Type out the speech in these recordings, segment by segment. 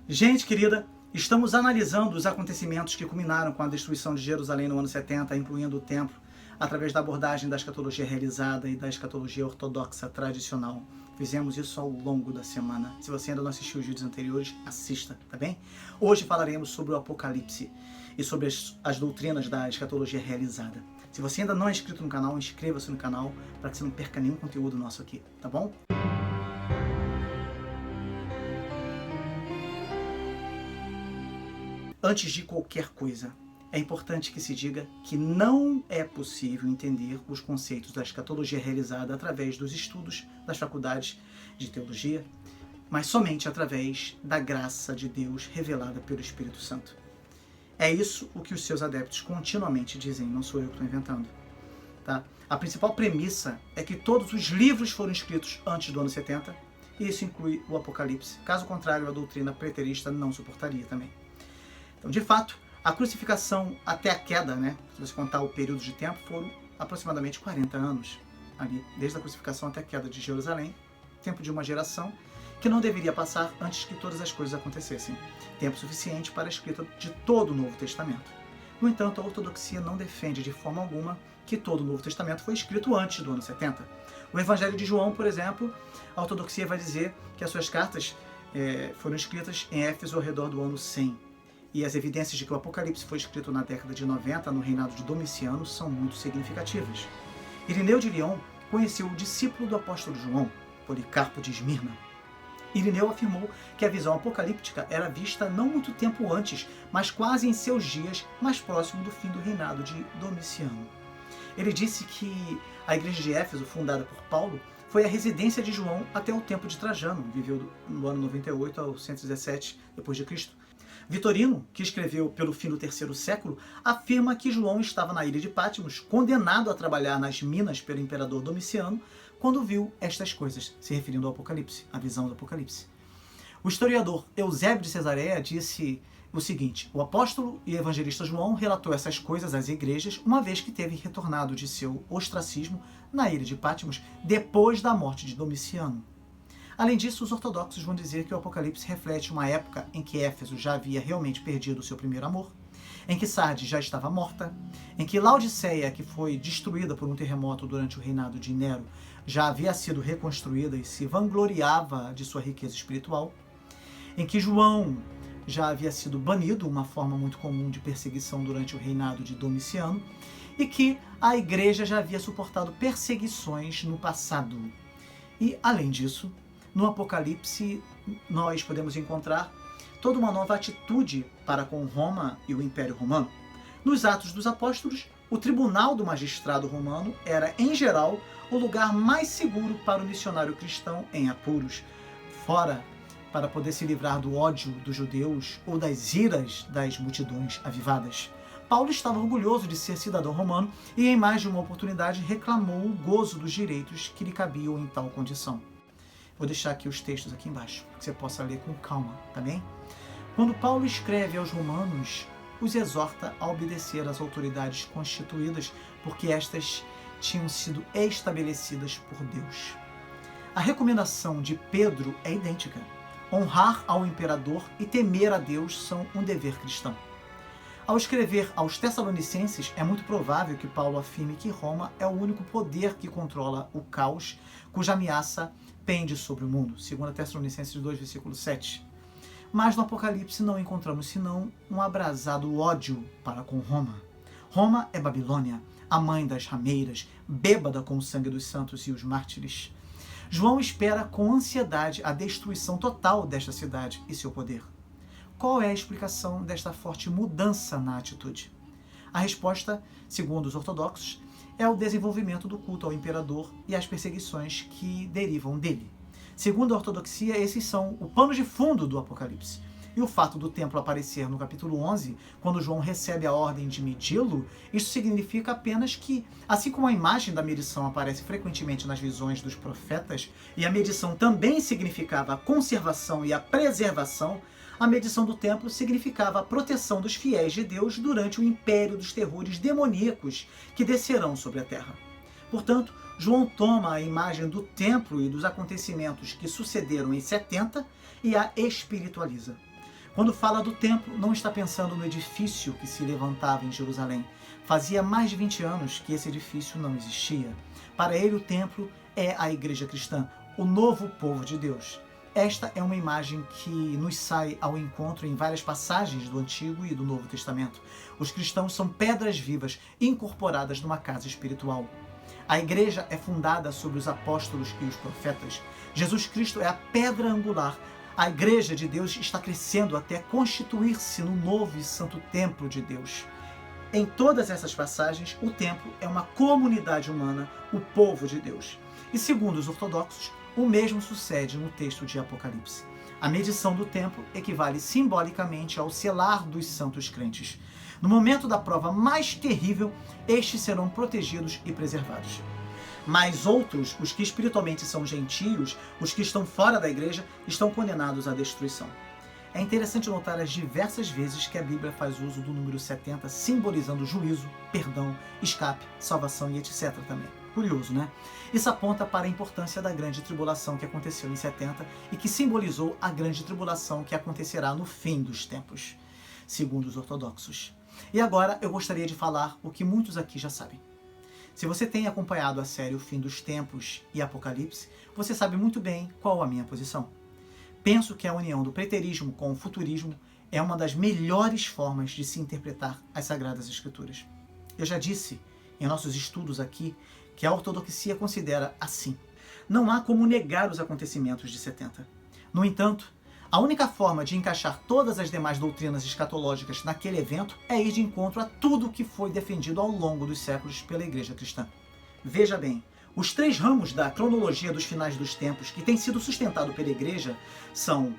Gente querida, estamos analisando os acontecimentos que culminaram com a destruição de Jerusalém no ano 70, incluindo o templo, através da abordagem da escatologia realizada e da escatologia ortodoxa tradicional. Fizemos isso ao longo da semana. Se você ainda não assistiu os vídeos anteriores, assista, tá bem? Hoje falaremos sobre o Apocalipse e sobre as doutrinas da escatologia realizada. Se você ainda não é inscrito no canal, inscreva-se no canal para que você não perca nenhum conteúdo nosso aqui, tá bom? Antes de qualquer coisa, é importante que se diga que não é possível entender os conceitos da escatologia realizada através dos estudos das faculdades de teologia, mas somente através da graça de Deus revelada pelo Espírito Santo. É isso o que os seus adeptos continuamente dizem, não sou eu que estou inventando. Tá? A principal premissa é que todos os livros foram escritos antes do ano 70, e isso inclui o Apocalipse. Caso contrário, a doutrina preterista não suportaria também. Então, de fato, a crucificação até a queda, se você contar o período de tempo, foram aproximadamente 40 anos, ali, desde a crucificação até a queda de Jerusalém, tempo de uma geração que não deveria passar antes que todas as coisas acontecessem, tempo suficiente para a escrita de todo o Novo Testamento. No entanto, a ortodoxia não defende de forma alguma que todo o Novo Testamento foi escrito antes do ano 70. O Evangelho de João, por exemplo, a ortodoxia vai dizer que as suas cartas foram escritas em Éfeso ao redor do ano 100. E as evidências de que o Apocalipse foi escrito na década de 90, no reinado de Domiciano, são muito significativas. Irineu de Lyon conheceu o discípulo do apóstolo João, Policarpo de Esmirna. Irineu afirmou que a visão apocalíptica era vista não muito tempo antes, mas quase em seus dias, mais próximo do fim do reinado de Domiciano. Ele disse que a igreja de Éfeso, fundada por Paulo, foi a residência de João até o tempo de Trajano, viveu no ano 98 ao 117 d.C. Vitorino, que escreveu pelo fim do terceiro século, afirma que João estava na ilha de Patmos, condenado a trabalhar nas minas pelo imperador Domiciano, quando viu estas coisas, se referindo ao Apocalipse, a visão do Apocalipse. O historiador Eusébio de Cesareia disse o seguinte: o apóstolo e evangelista João relatou essas coisas às igrejas uma vez que teve retornado de seu ostracismo na ilha de Patmos depois da morte de Domiciano. Além disso, os ortodoxos vão dizer que o Apocalipse reflete uma época em que Éfeso já havia realmente perdido o seu primeiro amor, em que Sardes já estava morta, em que Laodiceia, que foi destruída por um terremoto durante o reinado de Nero, já havia sido reconstruída e se vangloriava de sua riqueza espiritual, em que João já havia sido banido, uma forma muito comum de perseguição durante o reinado de Domiciano, e que a igreja já havia suportado perseguições no passado. E, além disso, no Apocalipse, nós podemos encontrar toda uma nova atitude para com Roma e o Império Romano. Nos Atos dos Apóstolos, o tribunal do magistrado romano era, em geral, o lugar mais seguro para o missionário cristão em apuros, fora para poder se livrar do ódio dos judeus ou das iras das multidões avivadas. Paulo estava orgulhoso de ser cidadão romano e, em mais de uma oportunidade, reclamou o gozo dos direitos que lhe cabiam em tal condição. Vou deixar aqui os textos aqui embaixo, para que você possa ler com calma, tá bem? Quando Paulo escreve aos romanos, os exorta a obedecer às autoridades constituídas, porque estas tinham sido estabelecidas por Deus. A recomendação de Pedro é idêntica. Honrar ao imperador e temer a Deus são um dever cristão. Ao escrever aos Tessalonicenses, é muito provável que Paulo afirme que Roma é o único poder que controla o caos, cuja ameaça pende sobre o mundo, 2 Tessalonicenses 2, versículo 7. Mas no Apocalipse não encontramos senão um abrasado ódio para com Roma. Roma é Babilônia, a mãe das rameiras, bêbada com o sangue dos santos e os mártires. João espera com ansiedade a destruição total desta cidade e seu poder. Qual é a explicação desta forte mudança na atitude? A resposta, segundo os ortodoxos, é o desenvolvimento do culto ao imperador e as perseguições que derivam dele. Segundo a ortodoxia, esses são o pano de fundo do Apocalipse. E o fato do templo aparecer no capítulo 11, quando João recebe a ordem de medi-lo, isso significa apenas que, assim como a imagem da medição aparece frequentemente nas visões dos profetas, e a medição também significava a conservação e a preservação, a medição do templo significava a proteção dos fiéis de Deus durante o império dos terrores demoníacos que descerão sobre a terra. Portanto, João toma a imagem do templo e dos acontecimentos que sucederam em 70 e a espiritualiza. Quando fala do templo, não está pensando no edifício que se levantava em Jerusalém. Fazia mais de 20 anos que esse edifício não existia. Para ele, o templo é a igreja cristã, o novo povo de Deus. Esta é uma imagem que nos sai ao encontro em várias passagens do Antigo e do Novo Testamento. Os cristãos são pedras vivas incorporadas numa casa espiritual. A igreja é fundada sobre os apóstolos e os profetas. Jesus Cristo é a pedra angular. A igreja de Deus está crescendo até constituir-se no novo e santo templo de Deus. Em todas essas passagens, o templo é uma comunidade humana, o povo de Deus. E segundo os ortodoxos, o mesmo sucede no texto de Apocalipse. A medição do templo equivale simbolicamente ao selar dos santos crentes. No momento da prova mais terrível, estes serão protegidos e preservados. Mas outros, os que espiritualmente são gentios, os que estão fora da igreja, estão condenados à destruição. É interessante notar as diversas vezes que a Bíblia faz uso do número 70, simbolizando juízo, perdão, escape, salvação e etc. também. Curioso, né? Isso aponta para a importância da grande tribulação que aconteceu em 70 e que simbolizou a grande tribulação que acontecerá no fim dos tempos, segundo os ortodoxos. E agora eu gostaria de falar o que muitos aqui já sabem. Se você tem acompanhado a série O Fim dos Tempos e Apocalipse, você sabe muito bem qual a minha posição. Penso que a união do preterismo com o futurismo é uma das melhores formas de se interpretar as Sagradas Escrituras. Eu já disse em nossos estudos aqui que a ortodoxia considera assim. Não há como negar os acontecimentos de 70. No entanto, a única forma de encaixar todas as demais doutrinas escatológicas naquele evento é ir de encontro a tudo que foi defendido ao longo dos séculos pela Igreja Cristã. Veja bem, os três ramos da cronologia dos finais dos tempos que tem sido sustentado pela Igreja são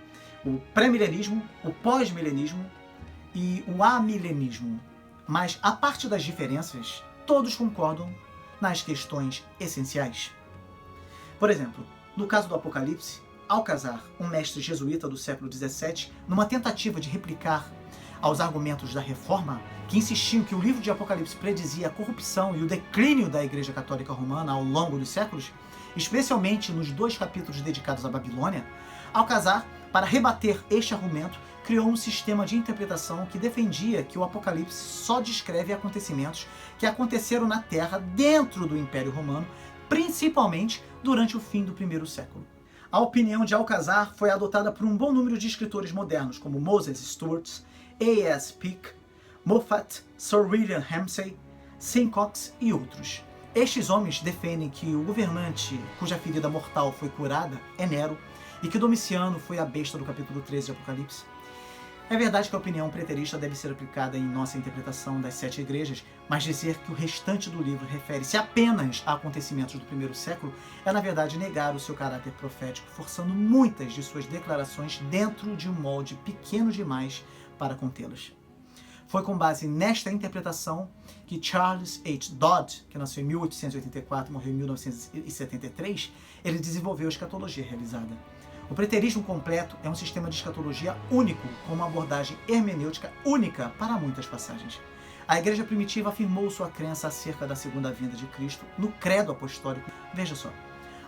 o pré-milenismo, o pós-milenismo e o amilenismo. Mas, a parte das diferenças, todos concordam nas questões essenciais. Por exemplo, no caso do Apocalipse, Alcazar, um mestre jesuíta do século XVII, numa tentativa de replicar aos argumentos da Reforma, que insistiam que o livro de Apocalipse predizia a corrupção e o declínio da Igreja Católica Romana ao longo dos séculos, especialmente nos 2 capítulos dedicados à Babilônia, Alcazar, para rebater este argumento, criou um sistema de interpretação que defendia que o Apocalipse só descreve acontecimentos que aconteceram na Terra dentro do Império Romano, principalmente durante o fim do primeiro século. A opinião de Alcazar foi adotada por um bom número de escritores modernos, como Moses Stuart, A.S. Peake, Moffat, Sir William Ramsay, Simcox e outros. Estes homens defendem que o governante cuja ferida mortal foi curada é Nero e que Domiciano foi a besta do capítulo 13 de Apocalipse. É verdade que a opinião preterista deve ser aplicada em nossa interpretação das 7 igrejas, mas dizer que o restante do livro refere-se apenas a acontecimentos do primeiro século é, na verdade, negar o seu caráter profético, forçando muitas de suas declarações dentro de um molde pequeno demais para contê-las. Foi com base nesta interpretação que Charles H. Dodd, que nasceu em 1884 e morreu em 1973, ele desenvolveu a escatologia realizada. O preterismo completo é um sistema de escatologia único, com uma abordagem hermenêutica única para muitas passagens. A igreja primitiva afirmou sua crença acerca da segunda vinda de Cristo no credo apostólico. Veja só.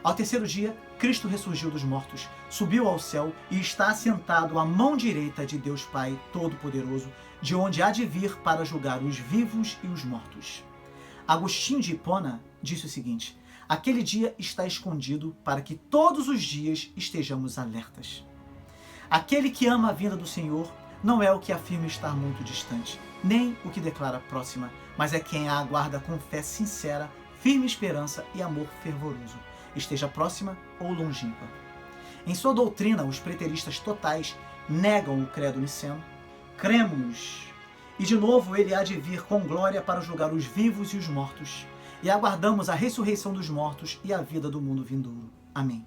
Ao terceiro dia, Cristo ressurgiu dos mortos, subiu ao céu e está assentado à mão direita de Deus Pai Todo-Poderoso, de onde há de vir para julgar os vivos e os mortos. Agostinho de Hipona disse o seguinte: aquele dia está escondido para que todos os dias estejamos alertas. Aquele que ama a vinda do Senhor não é o que afirma estar muito distante, nem o que declara próxima, mas é quem a aguarda com fé sincera, firme esperança e amor fervoroso, esteja próxima ou longínqua. Em sua doutrina, os preteristas totais negam o credo niceno, cremos, e de novo ele há de vir com glória para julgar os vivos e os mortos, e aguardamos a ressurreição dos mortos e a vida do mundo vindouro. Amém.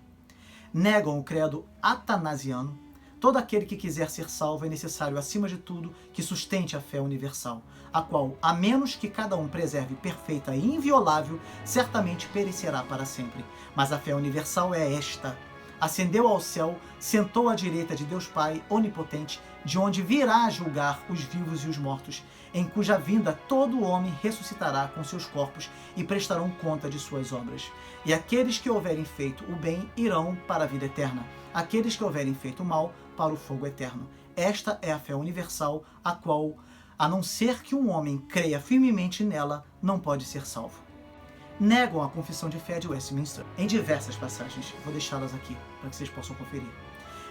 Negam o credo atanasiano. Todo aquele que quiser ser salvo é necessário, acima de tudo, que sustente a fé universal, a qual, a menos que cada um preserve perfeita e inviolável, certamente perecerá para sempre. Mas a fé universal é esta: ascendeu ao céu, sentou à direita de Deus Pai onipotente, de onde virá julgar os vivos e os mortos, em cuja vinda todo homem ressuscitará com seus corpos e prestarão conta de suas obras. E aqueles que houverem feito o bem irão para a vida eterna, aqueles que houverem feito o mal para o fogo eterno. Esta é a fé universal, a qual, a não ser que um homem creia firmemente nela, não pode ser salvo. Negam a confissão de fé de Westminster em diversas passagens. Vou deixá-las aqui para que vocês possam conferir.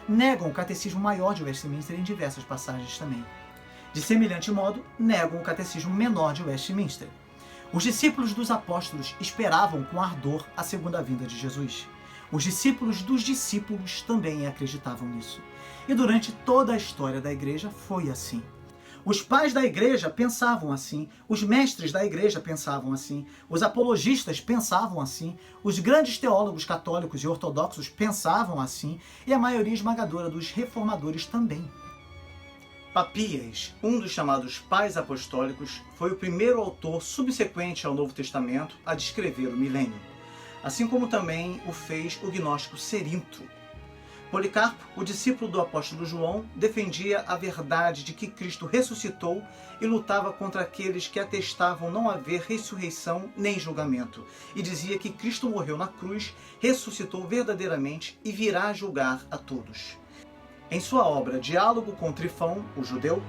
Negam o catecismo maior de Westminster em diversas passagens também. De semelhante modo, negam o catecismo menor de Westminster. Os discípulos dos apóstolos esperavam com ardor a segunda vinda de Jesus. Os discípulos dos discípulos também acreditavam nisso. E durante toda a história da igreja foi assim. Os pais da igreja pensavam assim, os mestres da igreja pensavam assim, os apologistas pensavam assim, os grandes teólogos católicos e ortodoxos pensavam assim, e a maioria esmagadora dos reformadores também. Papias, um dos chamados pais apostólicos, foi o primeiro autor subsequente ao Novo Testamento a descrever o milênio, assim como também o fez o gnóstico Cerinto. Policarpo, o discípulo do apóstolo João, defendia a verdade de que Cristo ressuscitou e lutava contra aqueles que atestavam não haver ressurreição nem julgamento, e dizia que Cristo morreu na cruz, ressuscitou verdadeiramente e virá julgar a todos. Em sua obra Diálogo com Trifão, o judeu,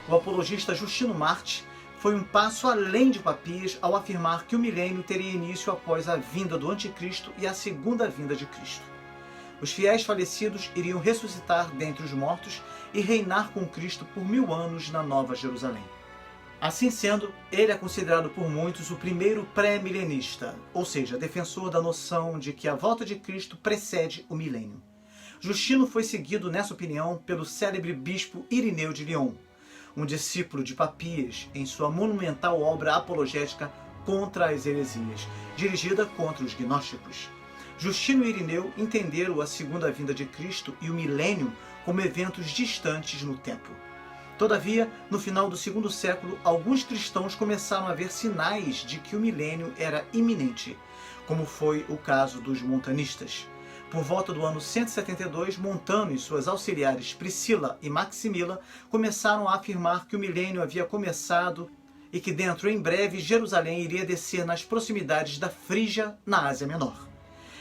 o apologista Justino Marte foi um passo além de Papias ao afirmar que o milênio teria início após a vinda do anticristo e a segunda vinda de Cristo. Os fiéis falecidos iriam ressuscitar dentre os mortos e reinar com Cristo por 1000 anos na Nova Jerusalém. Assim sendo, ele é considerado por muitos o primeiro pré-milenista, ou seja, defensor da noção de que a volta de Cristo precede o milênio. Justino foi seguido nessa opinião pelo célebre bispo Irineu de Lyon, um discípulo de Papias, em sua monumental obra apologética Contra as Heresias, dirigida contra os gnósticos. Justino e Irineu entenderam a segunda vinda de Cristo e o milênio como eventos distantes no tempo. Todavia, no final do segundo século, alguns cristãos começaram a ver sinais de que o milênio era iminente, como foi o caso dos montanistas. Por volta do ano 172, Montano e suas auxiliares Priscila e Maximila começaram a afirmar que o milênio havia começado e que dentro em breve Jerusalém iria descer nas proximidades da Frígia, na Ásia Menor.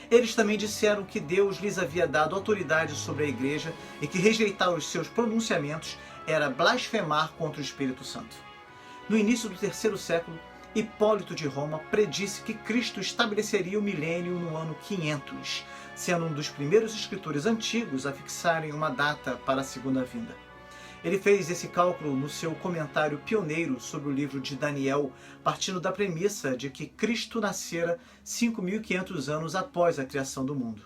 Eles também disseram que Deus lhes havia dado autoridade sobre a igreja e que rejeitar os seus pronunciamentos era blasfemar contra o Espírito Santo. No início do terceiro século, Hipólito de Roma predisse que Cristo estabeleceria o milênio no ano 500, sendo um dos primeiros escritores antigos a fixarem uma data para a segunda vinda. Ele fez esse cálculo no seu comentário pioneiro sobre o livro de Daniel, partindo da premissa de que Cristo nascera 5.500 anos após a criação do mundo.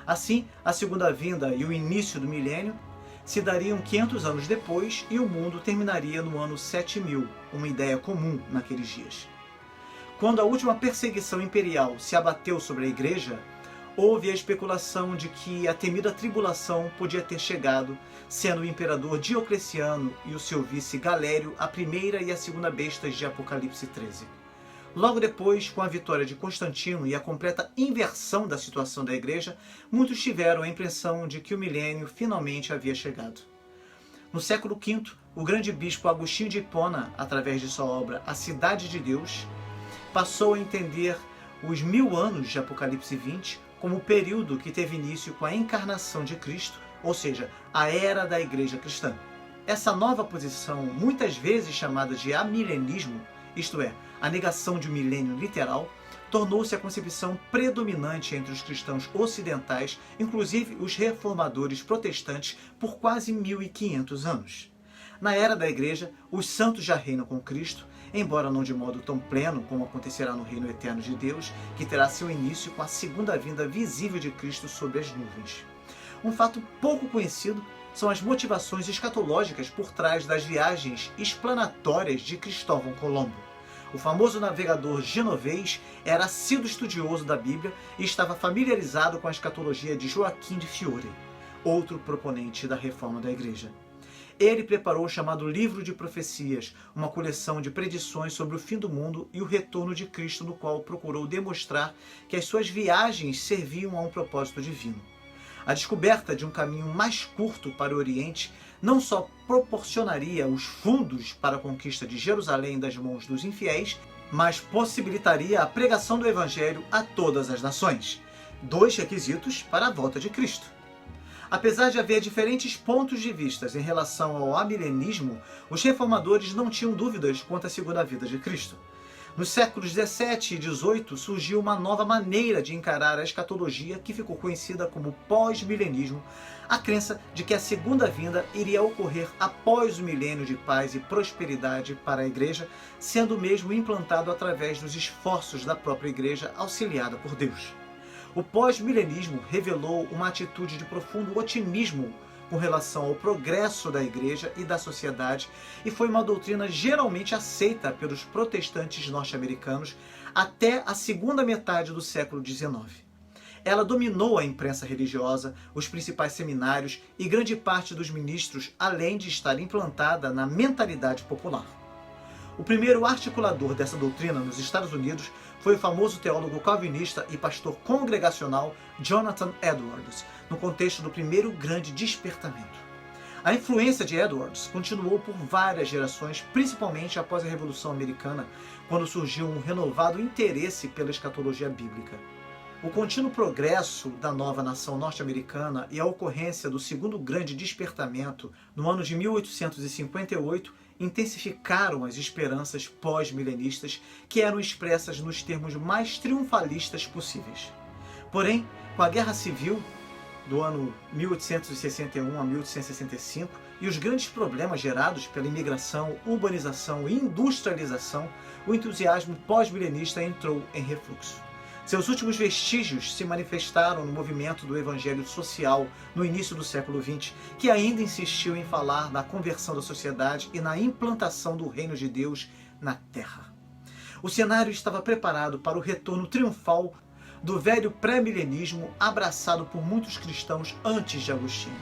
Assim, a segunda vinda e o início do milênio se dariam 500 anos depois e o mundo terminaria no ano 7000, uma ideia comum naqueles dias. Quando a última perseguição imperial se abateu sobre a igreja, houve a especulação de que a temida tribulação podia ter chegado, sendo o imperador Diocleciano e o seu vice Galério a primeira e a segunda bestas de Apocalipse 13. Logo depois, com a vitória de Constantino e a completa inversão da situação da igreja, muitos tiveram a impressão de que o milênio finalmente havia chegado. No século V, o grande bispo Agostinho de Hipona, através de sua obra A Cidade de Deus, passou a entender os 1000 anos de Apocalipse 20 como o período que teve início com a encarnação de Cristo, ou seja, a era da igreja cristã. Essa nova posição, muitas vezes chamada de amilenismo, isto é, a negação de um milênio literal, tornou-se a concepção predominante entre os cristãos ocidentais, inclusive os reformadores protestantes, por quase 1500 anos. Na era da igreja, os santos já reinam com Cristo, embora não de modo tão pleno como acontecerá no reino eterno de Deus, que terá seu início com a segunda vinda visível de Cristo sobre as nuvens. Um fato pouco conhecido são as motivações escatológicas por trás das viagens explanatórias de Cristóvão Colombo. O famoso navegador genovês era assíduo estudioso da Bíblia e estava familiarizado com a escatologia de Joaquim de Fiore, outro proponente da reforma da igreja. Ele preparou o chamado Livro de Profecias, uma coleção de predições sobre o fim do mundo e o retorno de Cristo, no qual procurou demonstrar que as suas viagens serviam a um propósito divino. A descoberta de um caminho mais curto para o Oriente não só proporcionaria os fundos para a conquista de Jerusalém das mãos dos infiéis, mas possibilitaria a pregação do Evangelho a todas as nações. 2 requisitos para a volta de Cristo. Apesar de haver diferentes pontos de vista em relação ao amilenismo, os reformadores não tinham dúvidas quanto à segunda vinda de Cristo. Nos séculos 17 e 18 surgiu uma nova maneira de encarar a escatologia que ficou conhecida como pós-milenismo, a crença de que a segunda vinda iria ocorrer após o milênio de paz e prosperidade para a Igreja, sendo mesmo implantado através dos esforços da própria Igreja auxiliada por Deus. O pós-milenismo revelou uma atitude de profundo otimismo com relação ao progresso da Igreja e da sociedade e foi uma doutrina geralmente aceita pelos protestantes norte-americanos até a segunda metade do século XIX. Ela dominou a imprensa religiosa, os principais seminários e grande parte dos ministros, além de estar implantada na mentalidade popular. O primeiro articulador dessa doutrina nos Estados Unidos foi o famoso teólogo calvinista e pastor congregacional Jonathan Edwards, no contexto do primeiro grande despertamento. A influência de Edwards continuou por várias gerações, principalmente após a Revolução Americana, quando surgiu um renovado interesse pela escatologia bíblica. O contínuo progresso da nova nação norte-americana e a ocorrência do segundo grande despertamento no ano de 1858 intensificaram as esperanças pós-milenistas que eram expressas nos termos mais triunfalistas possíveis. Porém, com a Guerra Civil do ano 1861 a 1865 e os grandes problemas gerados pela imigração, urbanização e industrialização, o entusiasmo pós-milenista entrou em refluxo. Seus últimos vestígios se manifestaram no movimento do evangelho social no início do século XX, que ainda insistiu em falar na conversão da sociedade e na implantação do reino de Deus na Terra. O cenário estava preparado para o retorno triunfal do velho pré-milenismo abraçado por muitos cristãos antes de Agostinho.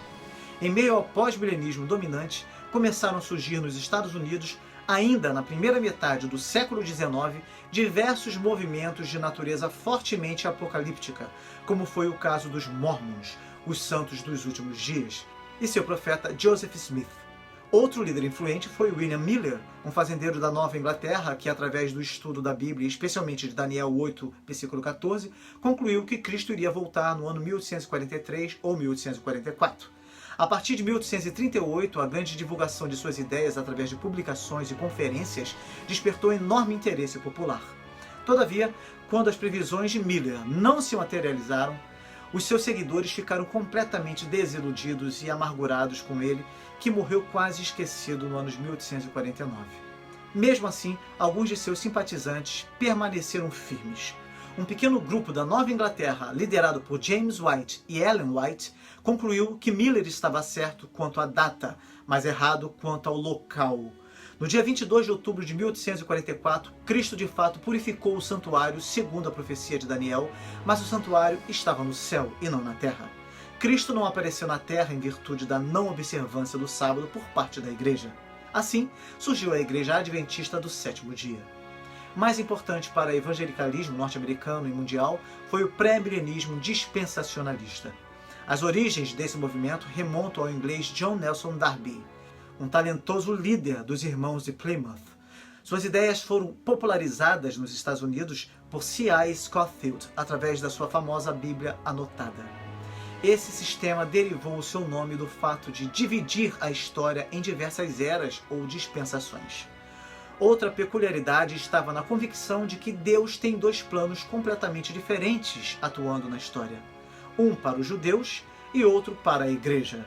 Em meio ao pós-milenismo dominante, começaram a surgir nos Estados Unidos, ainda na primeira metade do século XIX, diversos movimentos de natureza fortemente apocalíptica, como foi o caso dos Mormons, os santos dos últimos dias, e seu profeta Joseph Smith. Outro líder influente foi William Miller, um fazendeiro da Nova Inglaterra que, através do estudo da Bíblia, especialmente de Daniel 8, versículo 14, concluiu que Cristo iria voltar no ano 1843 ou 1844. A partir de 1838, a grande divulgação de suas ideias através de publicações e conferências despertou enorme interesse popular. Todavia, quando as previsões de Miller não se materializaram, os seus seguidores ficaram completamente desiludidos e amargurados com ele, que morreu quase esquecido no ano de 1849. Mesmo assim, alguns de seus simpatizantes permaneceram firmes. Um pequeno grupo da Nova Inglaterra, liderado por James White e Ellen White, concluiu que Miller estava certo quanto à data, mas errado quanto ao local. No dia 22 de outubro de 1844, Cristo de fato purificou o santuário segundo a profecia de Daniel, mas o santuário estava no céu e não na terra. Cristo não apareceu na terra em virtude da não observância do sábado por parte da igreja. Assim, surgiu a Igreja Adventista do Sétimo Dia. Mais importante para o evangelicalismo norte-americano e mundial foi o pré-milenismo dispensacionalista. As origens desse movimento remontam ao inglês John Nelson Darby, um talentoso líder dos irmãos de Plymouth. Suas ideias foram popularizadas nos Estados Unidos por C.I. Scofield através da sua famosa Bíblia anotada. Esse sistema derivou o seu nome do fato de dividir a história em diversas eras ou dispensações. Outra peculiaridade estava na convicção de que Deus tem dois planos completamente diferentes atuando na história. Um para os judeus e outro para a igreja.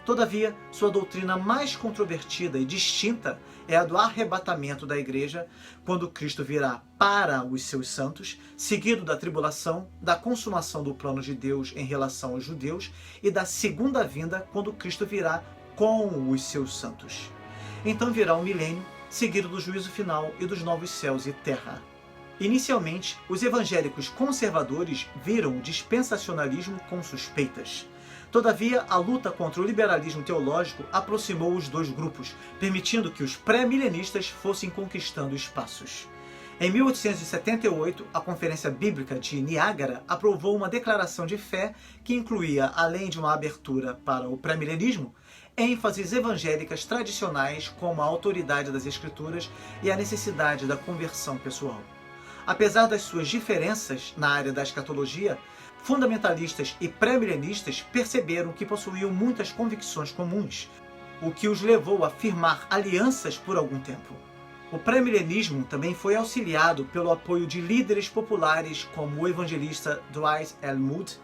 Todavia, sua doutrina mais controvertida e distinta é a do arrebatamento da igreja, quando Cristo virá para os seus santos, seguido da tribulação, da consumação do plano de Deus em relação aos judeus e da segunda vinda, quando Cristo virá com os seus santos. Então virá o milênio, seguido do juízo final e dos novos céus e terra. Inicialmente, os evangélicos conservadores viram o dispensacionalismo com suspeitas. Todavia, a luta contra o liberalismo teológico aproximou os dois grupos, permitindo que os pré-milenistas fossem conquistando espaços. Em 1878, a Conferência Bíblica de Niágara aprovou uma declaração de fé que incluía, além de uma abertura para o pré-milenismo, ênfases evangélicas tradicionais como a autoridade das Escrituras e a necessidade da conversão pessoal. Apesar das suas diferenças na área da escatologia, fundamentalistas e pré-milenistas perceberam que possuíam muitas convicções comuns, o que os levou a firmar alianças por algum tempo. O pré-milenismo também foi auxiliado pelo apoio de líderes populares como o evangelista Dwight L. Moody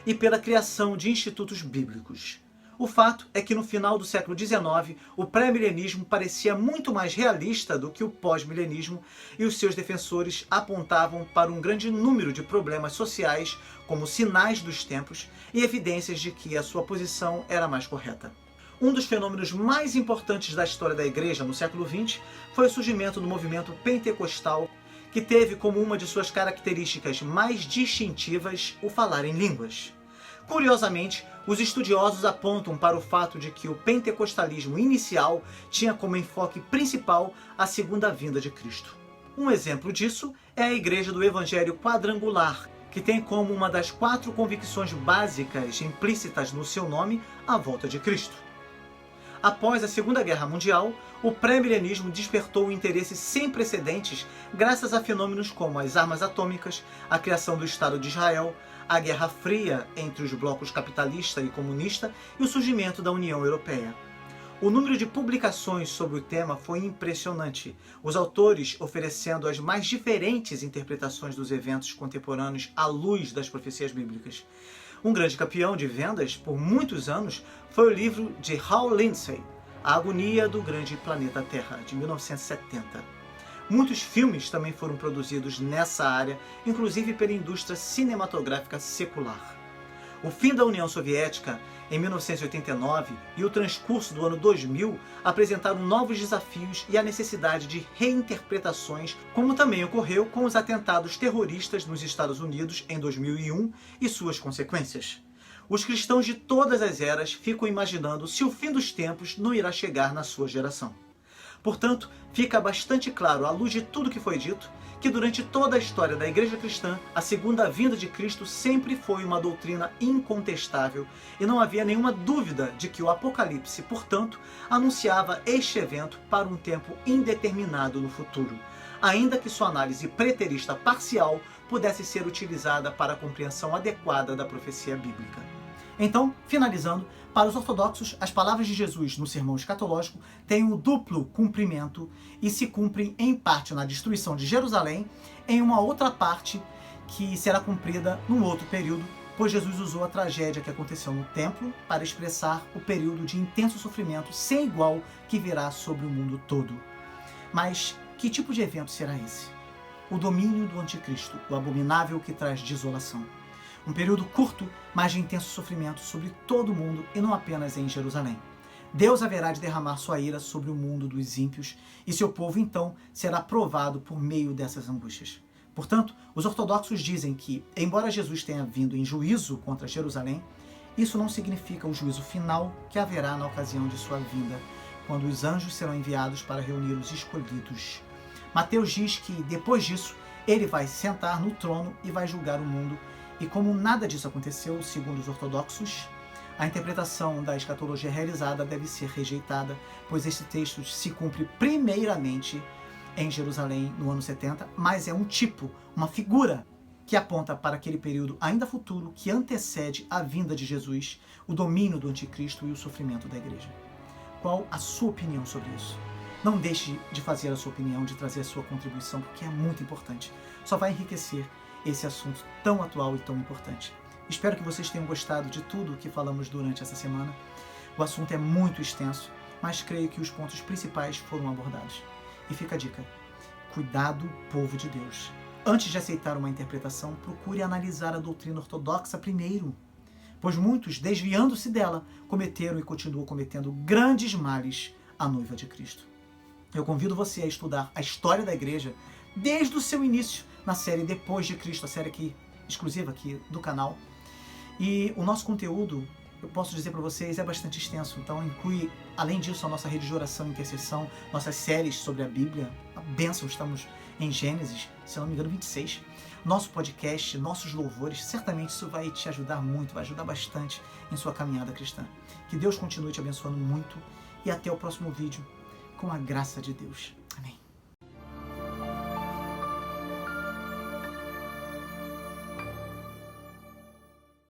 e pela criação de institutos bíblicos. O fato é que no final do século XIX, o pré-milenismo parecia muito mais realista do que o pós-milenismo e os seus defensores apontavam para um grande número de problemas sociais como sinais dos tempos e evidências de que a sua posição era mais correta. Um dos fenômenos mais importantes da história da Igreja no século XX foi o surgimento do movimento pentecostal, que teve como uma de suas características mais distintivas o falar em línguas. Curiosamente, os estudiosos apontam para o fato de que o pentecostalismo inicial tinha como enfoque principal a segunda vinda de Cristo. Um exemplo disso é a Igreja do Evangelho Quadrangular, que tem como uma das 4 convicções básicas implícitas no seu nome a volta de Cristo. Após a Segunda Guerra Mundial, o pré-milenismo despertou um interesse sem precedentes graças a fenômenos como as armas atômicas, a criação do Estado de Israel, a Guerra Fria entre os blocos capitalista e comunista e o surgimento da União Europeia. O número de publicações sobre o tema foi impressionante, os autores oferecendo as mais diferentes interpretações dos eventos contemporâneos à luz das profecias bíblicas. Um grande campeão de vendas por muitos anos foi o livro de Hal Lindsey, A Agonia do Grande Planeta Terra, de 1970. Muitos filmes também foram produzidos nessa área, inclusive pela indústria cinematográfica secular. O fim da União Soviética, em 1989, e o transcurso do ano 2000 apresentaram novos desafios e a necessidade de reinterpretações, como também ocorreu com os atentados terroristas nos Estados Unidos em 2001 e suas consequências. Os cristãos de todas as eras ficam imaginando se o fim dos tempos não irá chegar na sua geração. Portanto, fica bastante claro, à luz de tudo que foi dito, que durante toda a história da Igreja Cristã, a segunda vinda de Cristo sempre foi uma doutrina incontestável e não havia nenhuma dúvida de que o Apocalipse, portanto, anunciava este evento para um tempo indeterminado no futuro, ainda que sua análise preterista parcial pudesse ser utilizada para a compreensão adequada da profecia bíblica. Então, finalizando, para os ortodoxos, as palavras de Jesus no sermão escatológico têm um duplo cumprimento e se cumprem em parte na destruição de Jerusalém, em uma outra parte que será cumprida num outro período, pois Jesus usou a tragédia que aconteceu no templo para expressar o período de intenso sofrimento sem igual que virá sobre o mundo todo. Mas que tipo de evento será esse? O domínio do anticristo, o abominável que traz desolação. Um período curto, mas de intenso sofrimento sobre todo o mundo e não apenas em Jerusalém. Deus haverá de derramar sua ira sobre o mundo dos ímpios e seu povo então será provado por meio dessas angústias. Portanto, os ortodoxos dizem que, embora Jesus tenha vindo em juízo contra Jerusalém, isso não significa o juízo final que haverá na ocasião de sua vinda, quando os anjos serão enviados para reunir os escolhidos. Mateus diz que, depois disso, ele vai sentar no trono e vai julgar o mundo. E como nada disso aconteceu, segundo os ortodoxos, a interpretação da escatologia realizada deve ser rejeitada, pois este texto se cumpre primeiramente em Jerusalém no ano 70, mas é um tipo, uma figura que aponta para aquele período ainda futuro que antecede a vinda de Jesus, o domínio do anticristo e o sofrimento da igreja. Qual a sua opinião sobre isso? Não deixe de fazer a sua opinião, de trazer a sua contribuição, porque é muito importante. Só vai enriquecer esse assunto tão atual e tão importante. Espero que vocês tenham gostado de tudo o que falamos durante essa semana. O assunto é muito extenso, mas creio que os pontos principais foram abordados. E fica a dica: cuidado, povo de Deus. Antes de aceitar uma interpretação, procure analisar a doutrina ortodoxa primeiro, pois muitos, desviando-se dela, cometeram e continuam cometendo grandes males à noiva de Cristo. Eu convido você a estudar a história da igreja desde o seu início, na série Depois de Cristo, a série exclusiva aqui do canal. E o nosso conteúdo, eu posso dizer para vocês, é bastante extenso. Então inclui, além disso, a nossa rede de oração e intercessão, nossas séries sobre a Bíblia, a bênção, estamos em Gênesis, se não me engano, 26. Nosso podcast, nossos louvores, certamente isso vai te ajudar muito, vai ajudar bastante em sua caminhada cristã. Que Deus continue te abençoando muito e até o próximo vídeo, com a graça de Deus. Amém.